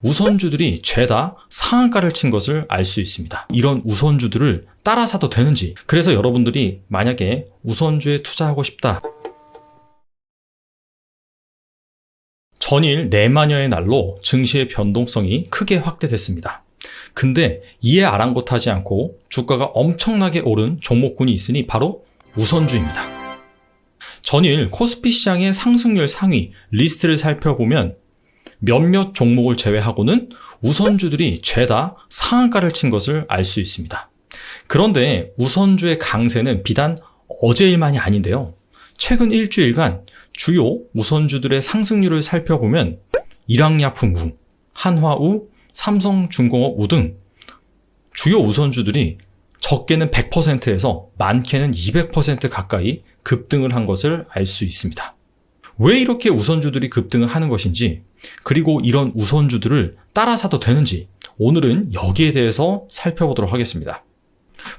우선주들이 죄다 상한가를 친 것을 알 수 있습니다. 이런 우선주들을 따라 사도 되는지, 그래서 여러분들이 만약에 우선주에 투자하고 싶다, 전일 내마녀의 날로 증시의 변동성이 크게 확대됐습니다. 근데 이에 아랑곳하지 않고 주가가 엄청나게 오른 종목군이 있으니 바로 우선주입니다. 전일 코스피 시장의 상승률 상위 리스트를 살펴보면 몇몇 종목을 제외하고는 우선주들이 죄다 상한가를 친 것을 알 수 있습니다. 그런데 우선주의 강세는 비단 어제 일만이 아닌데요. 최근 일주일간 주요 우선주들의 상승률을 살펴보면 일양약품우, 한화우, 삼성중공업우 등 주요 우선주들이 적게는 100%에서 많게는 200% 가까이 급등을 한 것을 알 수 있습니다. 왜 이렇게 우선주들이 급등을 하는 것인지, 그리고 이런 우선주들을 따라 사도 되는지 오늘은 여기에 대해서 살펴보도록 하겠습니다.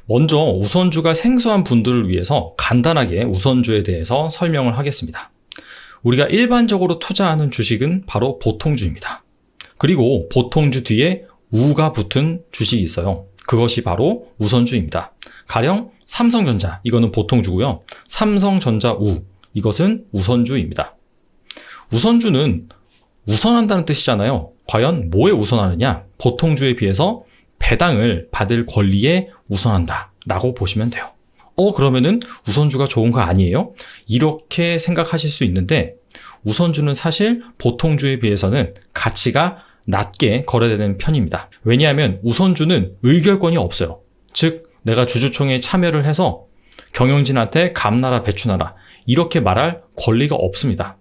먼저 우선주가 생소한 분들을 위해서 간단하게 우선주에 대해서 설명을 하겠습니다. 우리가 일반적으로 투자하는 주식은 바로 보통주입니다. 그리고 보통주 뒤에 우가 붙은 주식이 있어요. 그것이 바로 우선주입니다. 가령 삼성전자, 이거는 보통주고요. 삼성전자 우, 이것은 우선주입니다. 우선주는 우선한다는 뜻이잖아요. 과연 뭐에 우선하느냐? 보통주에 비해서 배당을 받을 권리에 우선한다 라고 보시면 돼요. 그러면은 우선주가 좋은 거 아니에요? 이렇게 생각하실 수 있는데, 우선주는 사실 보통주에 비해서는 가치가 낮게 거래되는 편입니다. 왜냐하면 우선주는 의결권이 없어요. 즉 내가 주주총회에 참여를 해서 경영진한테 감나라 배추나라 이렇게 말할 권리가 없습니다.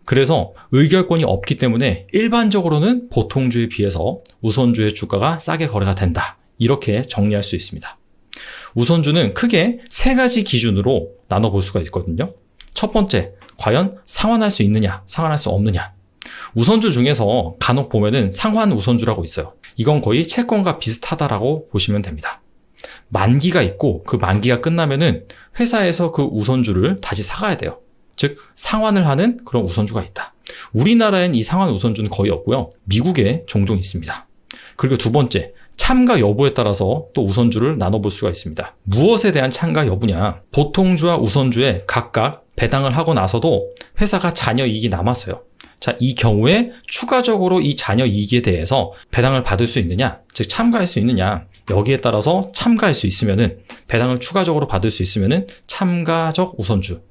그래서 의결권이 없기 때문에 일반적으로는 보통주에 비해서 우선주의 주가가 싸게 거래가 된다, 이렇게 정리할 수 있습니다. 우선주는 크게 세 가지 기준으로 나눠볼 수가 있거든요. 첫 번째, 과연 상환할 수 있느냐, 상환할 수 없느냐. 우선주 중에서 간혹 보면은 상환 우선주라고 있어요. 이건 거의 채권과 비슷하다라고 보시면 됩니다. 만기가 있고 그 만기가 끝나면은 회사에서 그 우선주를 다시 사가야 돼요. 즉 상환을 하는 그런 우선주가 있다. 우리나라엔 이 상환 우선주는 거의 없고요. 미국에 종종 있습니다. 그리고 두 번째, 참가 여부에 따라서 또 우선주를 나눠볼 수가 있습니다. 무엇에 대한 참가 여부냐? 보통주와 우선주에 각각 배당을 하고 나서도 회사가 잔여 이익이 남았어요. 자, 이 경우에 추가적으로 이 잔여 이익에 대해서 배당을 받을 수 있느냐, 즉 참가할 수 있느냐, 여기에 따라서 참가할 수 있으면은, 배당을 추가적으로 받을 수 있으면은 참가적 우선주,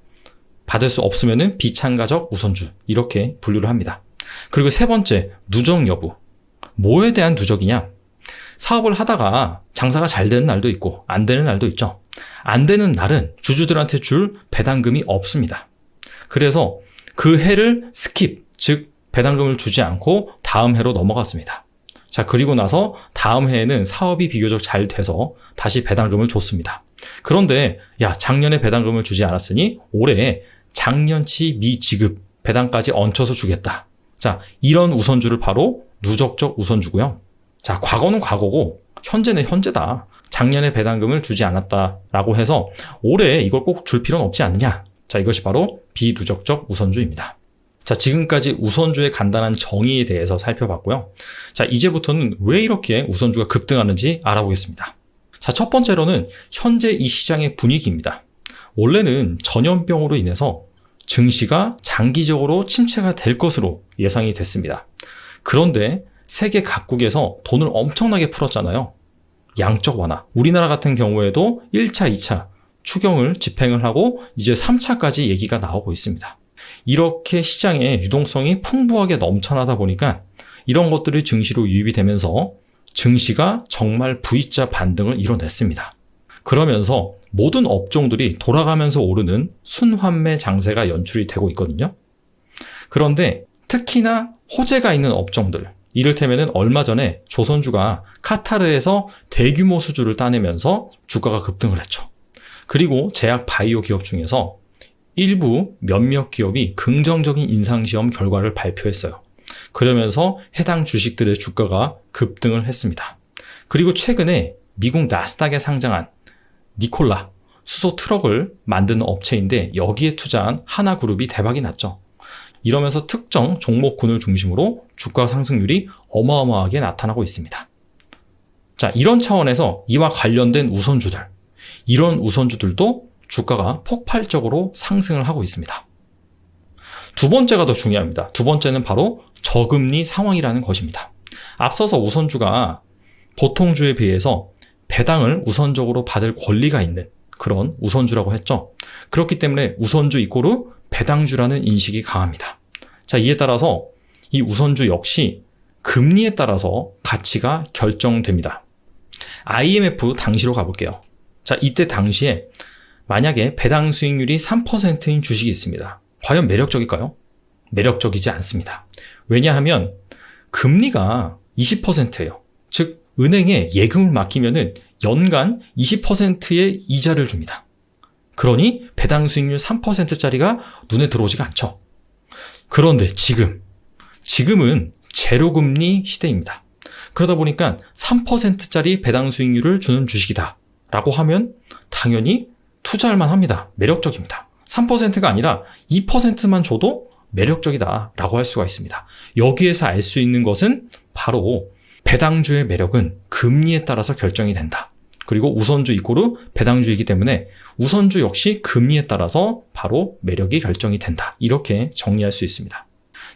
받을 수 없으면은 비참가적 우선주, 이렇게 분류를 합니다. 그리고 세 번째, 누적 여부. 뭐에 대한 누적이냐? 사업을 하다가 장사가 잘 되는 날도 있고 안 되는 날도 있죠. 안 되는 날은 주주들한테 줄 배당금이 없습니다. 그래서 그 해를 스킵, 즉 배당금을 주지 않고 다음 해로 넘어갔습니다. 자, 그리고 나서 다음 해에는 사업이 비교적 잘 돼서 다시 배당금을 줬습니다. 그런데 작년에 배당금을 주지 않았으니 올해 작년치 미지급 배당까지 얹혀서 주겠다. 자, 이런 우선주를 바로 누적적 우선주고요. 자, 과거는 과거고 현재는 현재다. 작년에 배당금을 주지 않았다라고 해서 올해 이걸 꼭 줄 필요는 없지 않느냐. 자, 이것이 바로 비누적적 우선주입니다. 자, 지금까지 우선주의 간단한 정의에 대해서 살펴봤고요. 자, 이제부터는 왜 이렇게 우선주가 급등하는지 알아보겠습니다. 자, 첫 번째로는 현재 이 시장의 분위기입니다. 원래는 전염병으로 인해서 증시가 장기적으로 침체가 될 것으로 예상이 됐습니다. 그런데 세계 각국에서 돈을 엄청나게 풀었잖아요. 양적 완화. 우리나라 같은 경우에도 1차, 2차 추경을 집행을 하고 이제 3차까지 얘기가 나오고 있습니다. 이렇게 시장에 유동성이 풍부하게 넘쳐나다 보니까 이런 것들이 증시로 유입이 되면서 증시가 정말 V자 반등을 이뤄냈습니다. 그러면서 모든 업종들이 돌아가면서 오르는 순환매 장세가 연출이 되고 있거든요. 그런데 특히나 호재가 있는 업종들, 이를테면은 얼마 전에 조선주가 카타르에서 대규모 수주를 따내면서 주가가 급등을 했죠. 그리고 제약 바이오 기업 중에서 일부 몇몇 기업이 긍정적인 인상시험 결과를 발표했어요. 그러면서 해당 주식들의 주가가 급등을 했습니다. 그리고 최근에 미국 나스닥에 상장한 니콜라 수소 트럭을 만드는 업체인데 여기에 투자한 하나그룹이 대박이 났죠. 이러면서 특정 종목군을 중심으로 주가 상승률이 어마어마하게 나타나고 있습니다. 자, 이런 차원에서 이와 관련된 우선주들, 이런 우선주들도 주가가 폭발적으로 상승을 하고 있습니다. 두 번째가 더 중요합니다. 두 번째는 바로 저금리 상황이라는 것입니다. 앞서서 우선주가 보통주에 비해서 배당을 우선적으로 받을 권리가 있는 그런 우선주라고 했죠. 그렇기 때문에 우선주 이꼬르 배당주라는 인식이 강합니다. 자, 이에 따라서 이 우선주 역시 금리에 따라서 가치가 결정됩니다. IMF 당시로 가볼게요. 자, 이때 당시에 만약에 배당 수익률이 3%인 주식이 있습니다. 과연 매력적일까요? 매력적이지 않습니다. 왜냐하면 금리가 20%예요. 즉 은행에 예금을 맡기면은 연간 20%의 이자를 줍니다. 그러니 배당 수익률 3%짜리가 눈에 들어오지가 않죠. 그런데 지금은 제로금리 시대입니다. 그러다 보니까 3%짜리 배당 수익률을 주는 주식이다 라고 하면 당연히 투자할 만합니다. 매력적입니다. 3%가 아니라 2%만 줘도 매력적이다 라고 할 수가 있습니다. 여기에서 알 수 있는 것은 바로 배당주의 매력은 금리에 따라서 결정이 된다. 그리고 우선주 이꼬르 배당주이기 때문에 우선주 역시 금리에 따라서 바로 매력이 결정이 된다. 이렇게 정리할 수 있습니다.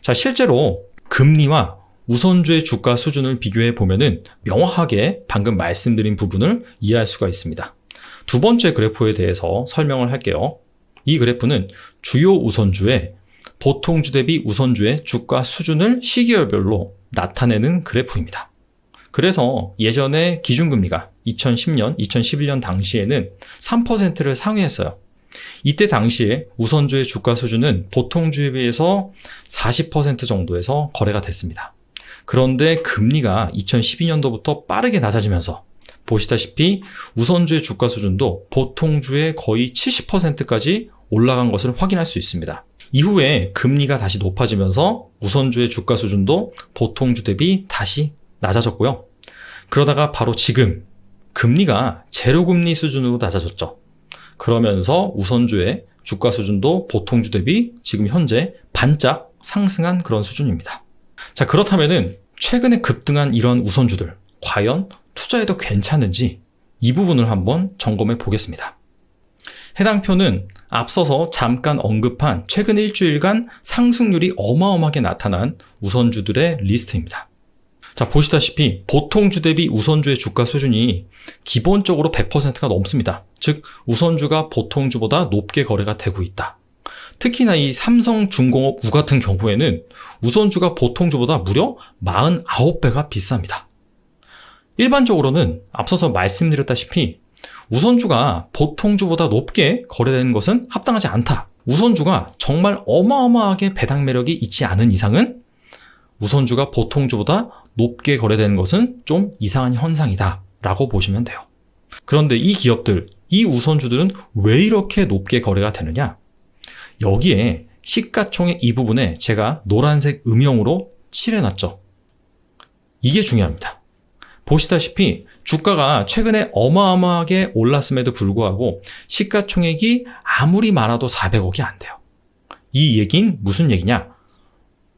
자, 실제로 금리와 우선주의 주가 수준을 비교해 보면은 명확하게 방금 말씀드린 부분을 이해할 수가 있습니다. 두 번째 그래프에 대해서 설명을 할게요. 이 그래프는 주요 우선주의 보통주 대비 우선주의 주가 수준을 시기열별로 나타내는 그래프입니다. 그래서 예전에 기준금리가 2010년, 2011년 당시에는 3%를 상회했어요. 이때 당시에 우선주의 주가 수준은 보통주에 비해서 40% 정도에서 거래가 됐습니다. 그런데 금리가 2012년도부터 빠르게 낮아지면서 보시다시피 우선주의 주가 수준도 보통주의 거의 70%까지 올라간 것을 확인할 수 있습니다. 이후에 금리가 다시 높아지면서 우선주의 주가 수준도 보통주 대비 다시 낮아졌고요. 그러다가 바로 지금 금리가 제로금리 수준으로 낮아졌죠. 그러면서 우선주의 주가 수준도 보통주 대비 지금 현재 반짝 상승한 그런 수준입니다. 자, 그렇다면은 최근에 급등한 이런 우선주들 과연 투자해도 괜찮은지 이 부분을 한번 점검해 보겠습니다. 해당 표는 앞서서 잠깐 언급한 최근 일주일간 상승률이 어마어마하게 나타난 우선주들의 리스트입니다. 자, 보시다시피 보통주 대비 우선주의 주가 수준이 기본적으로 100%가 넘습니다. 즉 우선주가 보통주보다 높게 거래가 되고 있다. 특히나 이 삼성중공업 우 같은 경우에는 우선주가 보통주보다 무려 49배가 비쌉니다. 일반적으로는 앞서서 말씀드렸다시피 우선주가 보통주보다 높게 거래되는 것은 합당하지 않다. 우선주가 정말 어마어마하게 배당 매력이 있지 않은 이상은 우선주가 보통주보다 높게 거래되는 것은 좀 이상한 현상이다 라고 보시면 돼요. 그런데 이 기업들, 이 우선주들은 왜 이렇게 높게 거래가 되느냐? 여기에 시가총액 이 부분에 제가 노란색 음영으로 칠해놨죠. 이게 중요합니다. 보시다시피 주가가 최근에 어마어마하게 올랐음에도 불구하고 시가총액이 아무리 많아도 400억이 안 돼요. 이 얘긴 무슨 얘기냐?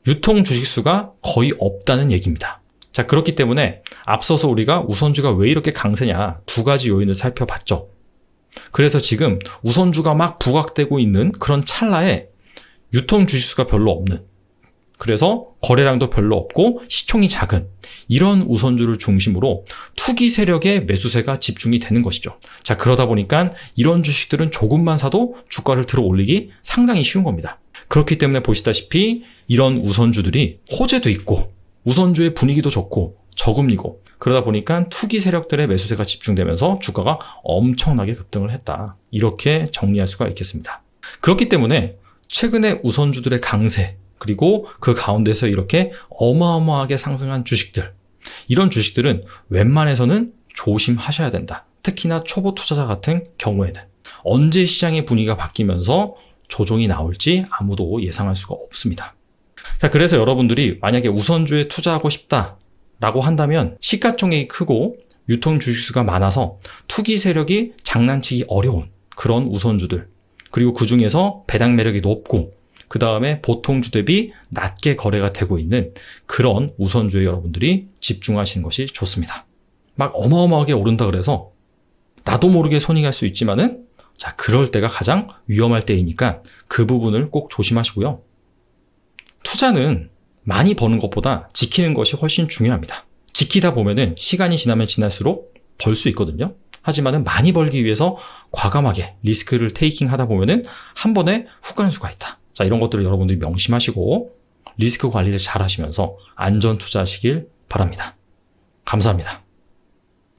유통 주식수가 거의 없다는 얘기입니다. 자, 그렇기 때문에 앞서서 우리가 우선주가 왜 이렇게 강세냐 두 가지 요인을 살펴봤죠. 그래서 지금 우선주가 막 부각되고 있는 그런 찰나에 유통 주식수가 별로 없는, 그래서 거래량도 별로 없고 시총이 작은 이런 우선주를 중심으로 투기 세력의 매수세가 집중이 되는 것이죠. 자, 그러다 보니까 이런 주식들은 조금만 사도 주가를 들어 올리기 상당히 쉬운 겁니다. 그렇기 때문에 보시다시피 이런 우선주들이 호재도 있고 우선주의 분위기도 좋고 저금리고 그러다 보니까 투기 세력들의 매수세가 집중되면서 주가가 엄청나게 급등을 했다. 이렇게 정리할 수가 있겠습니다. 그렇기 때문에 최근에 우선주들의 강세 그리고 그 가운데서 이렇게 어마어마하게 상승한 주식들, 이런 주식들은 웬만해서는 조심하셔야 된다. 특히나 초보 투자자 같은 경우에는 언제 시장의 분위기가 바뀌면서 조정이 나올지 아무도 예상할 수가 없습니다. 자, 그래서 여러분들이 만약에 우선주에 투자하고 싶다라고 한다면 시가총액이 크고 유통 주식수가 많아서 투기 세력이 장난치기 어려운 그런 우선주들, 그리고 그 중에서 배당 매력이 높고 그 다음에 보통주 대비 낮게 거래가 되고 있는 그런 우선주에 여러분들이 집중하시는 것이 좋습니다. 막 어마어마하게 오른다 그래서 나도 모르게 손이 갈 수 있지만은 자, 그럴 때가 가장 위험할 때이니까 그 부분을 꼭 조심하시고요. 투자는 많이 버는 것보다 지키는 것이 훨씬 중요합니다. 지키다 보면은 시간이 지나면 지날수록 벌 수 있거든요. 하지만은 많이 벌기 위해서 과감하게 리스크를 테이킹 하다 보면은 한 번에 훅 가는 수가 있다. 자, 이런 것들을 여러분들이 명심하시고 리스크 관리를 잘 하시면서 안전 투자하시길 바랍니다. 감사합니다.